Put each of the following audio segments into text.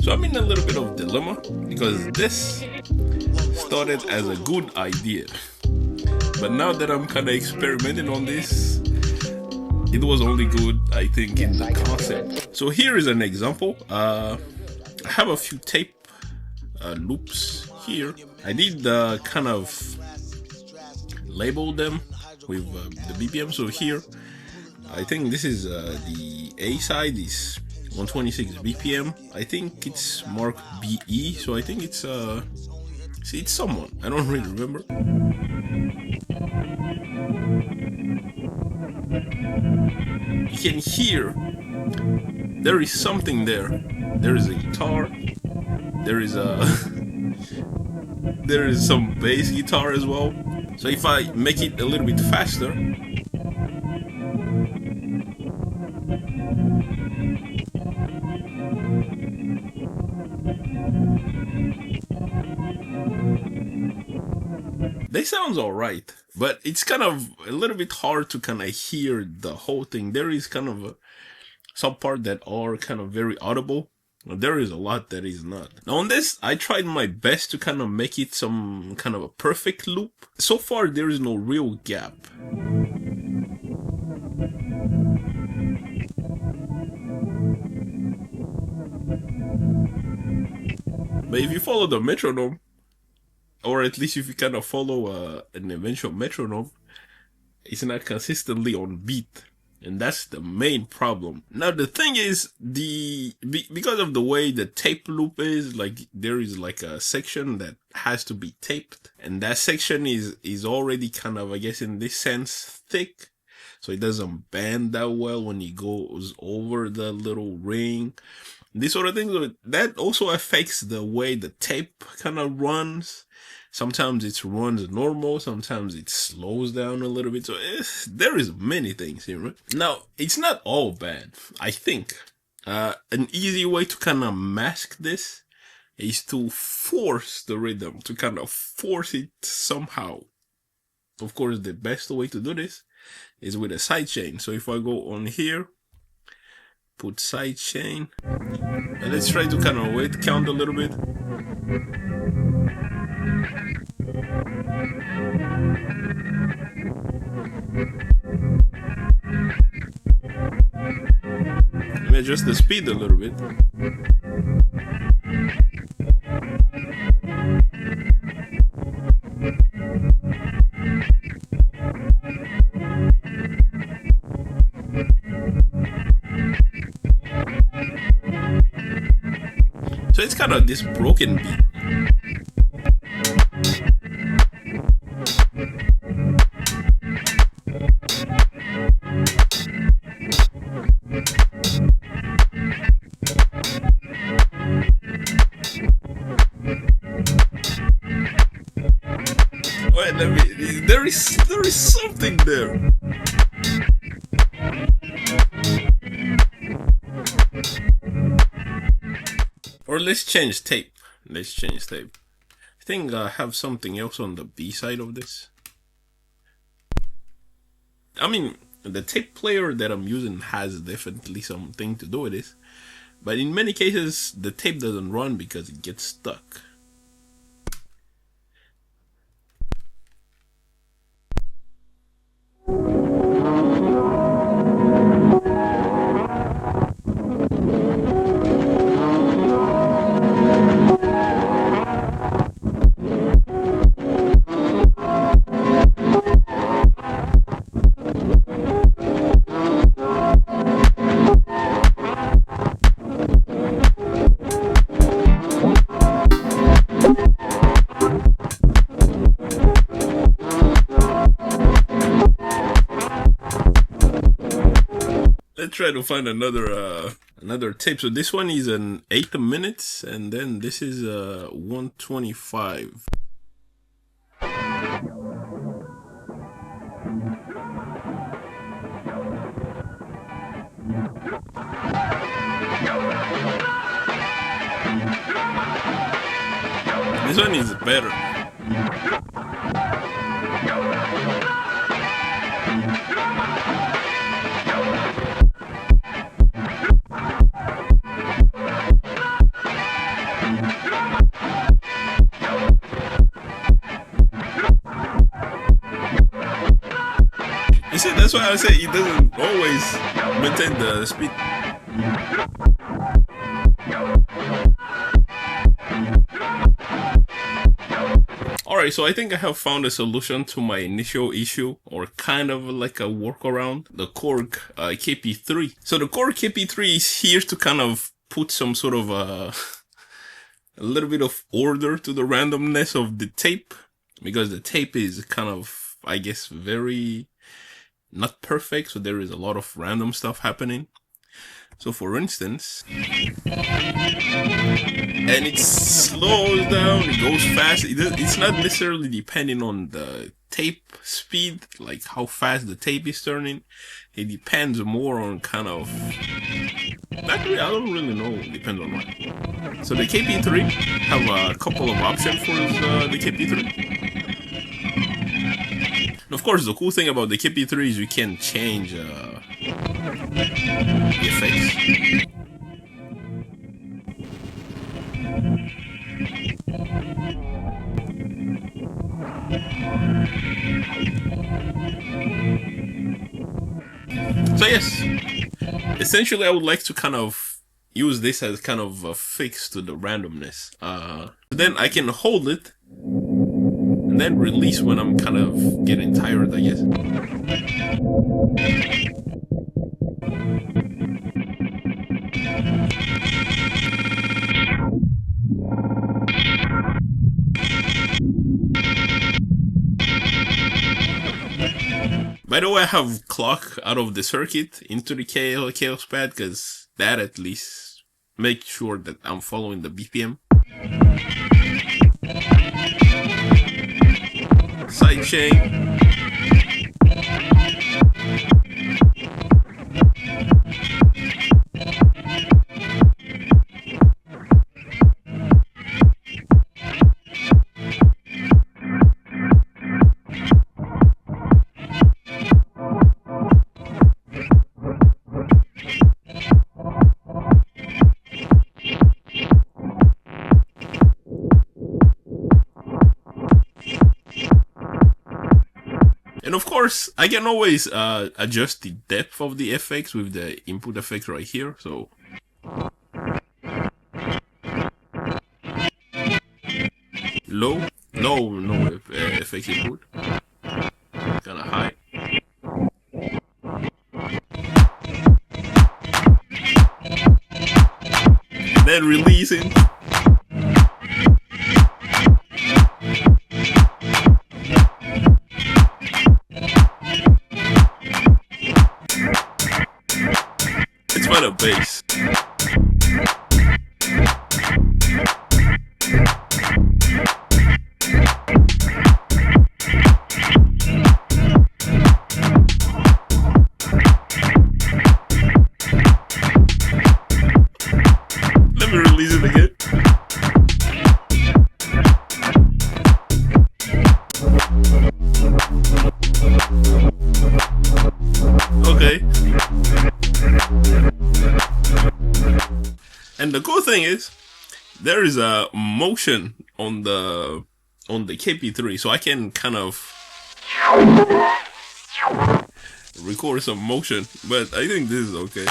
So I'm in a little bit of dilemma because this started as a good idea, but now that I'm kind of experimenting on this, it was only good, I think, in the concept. So here is an example. I have a few tape loops here. I did kind of label them with the BPM. So here, I think this is the A side is 126 BPM. I think it's marked BE, so I think it's see, it's someone. I don't really remember. You can hear there is something there. There is a guitar. There is a there is some bass guitar as well. So if I make it a little bit faster, they sounds alright, but it's kind of a little bit hard to kind of hear the whole thing. There is kind of some part that are kind of very audible. There is a lot that is not. Now on this, I tried my best to kind of make it some kind of a perfect loop. So far, there is no real gap. But if you follow the metronome, or at least if you kind of follow an eventual metronome, it's not consistently on beat. And that's the main problem. Now the thing is, because of the way the tape loop is, like there is like a section that has to be taped, and that section is already kind of, I guess in this sense, thick, so it doesn't bend that well when it goes over the little ring. This sort of thing, so that also affects the way the tape kind of runs. Sometimes it runs normal, sometimes it slows down a little bit. So there is many things here, right? Now, it's not all bad. I think an easy way to kind of mask this is to force the rhythm, to kind of force it somehow. Of course, the best way to do this is with a sidechain. So if I go on here, put sidechain, and let's try to kind of count a little bit. Let me adjust the speed a little bit. So it's kind of this broken beat. Wait, there is something there. Or let's change tape. I think I have something else on the B side of this. I mean, the tape player that I'm using has definitely something to do with this. But in many cases, the tape doesn't run because it gets stuck. Let's try to find another tape. So this one is an 8 minutes, and then this is 125. This one is better. that's why I say it doesn't always maintain the speed. Alright, so I think I have found a solution to my initial issue, or kind of like a workaround, the Korg KP3. So the Korg KP3 is here to kind of put some sort of a little bit of order to the randomness of the tape, because the tape is kind of, I guess, very not perfect, so there is a lot of random stuff happening. So for instance, and it slows down, it goes fast. It's not necessarily depending on the tape speed, like how fast the tape is turning. It depends more on kind of, actually I don't really know, it depends on what. So the KP3 have a couple of options for the KP3. And of course, the cool thing about the KP3 is you can change the effects. So yes, essentially I would like to kind of use this as kind of a fix to the randomness. Then I can hold it and then release when I'm kind of getting tired, I guess. By the way, I have clock out of the circuit into the Kaoss Pad, because that at least makes sure that I'm following the BPM. Sidechain. And of course, I can always adjust the depth of the effects with the input effects right here. So low, no effects input, kind of high. And then releasing. A bass. Let me release it again. Okay. And the cool thing is, there is a motion on the KP3, so I can kind of record some motion, but I think this is okay.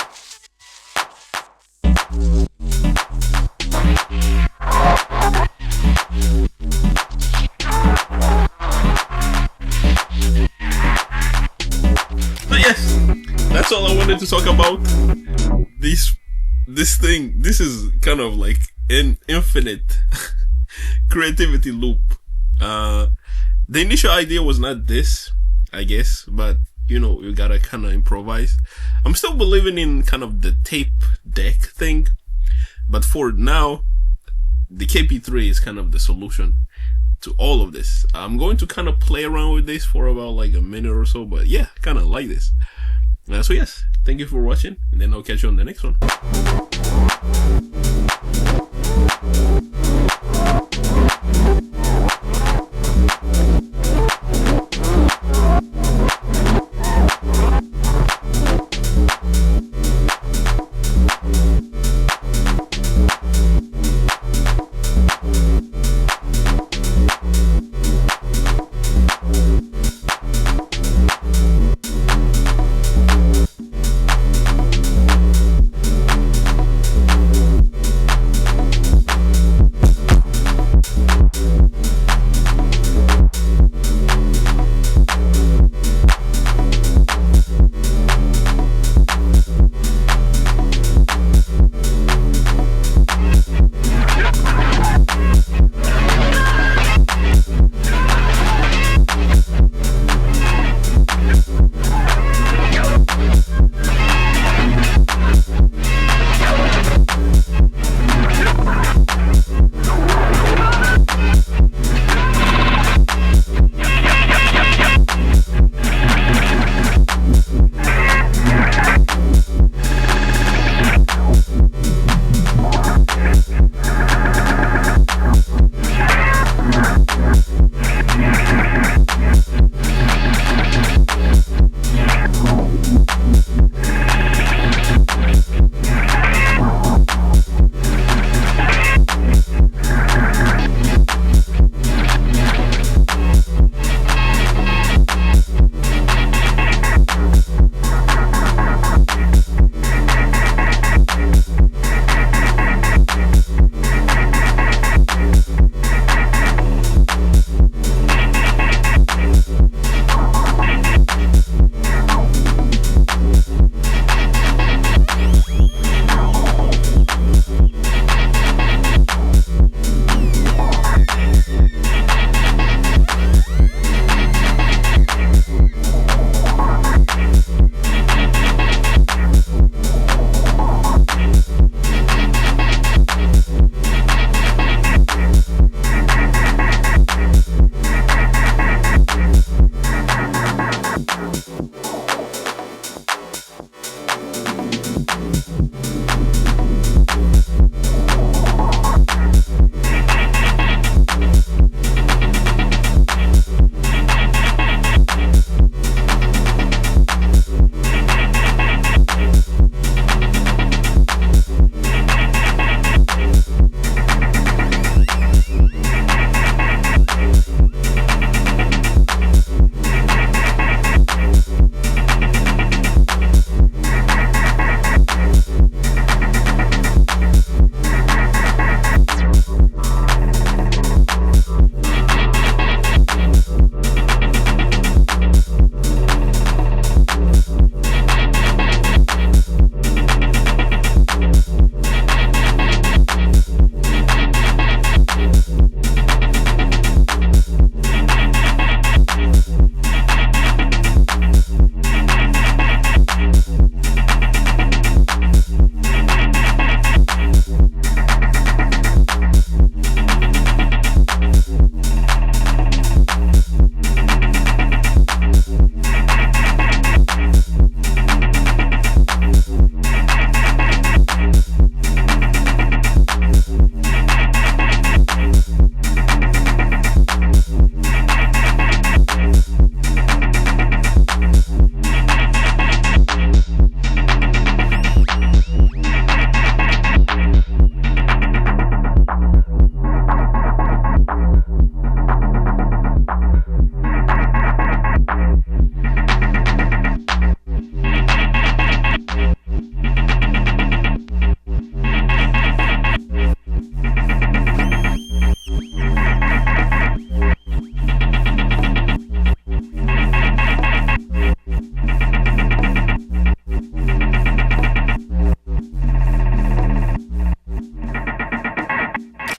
But yes, that's all I wanted to talk about. This thing, this is kind of like an infinite creativity loop. The initial idea was not this, I guess, but you know, you gotta kind of improvise. I'm still believing in kind of the tape deck thing, but for now, the KP3 is kind of the solution to all of this. I'm going to kind of play around with this for about like a minute or so, but yeah, kind of like this. So yes, thank you for watching, and then I'll catch you on the next one.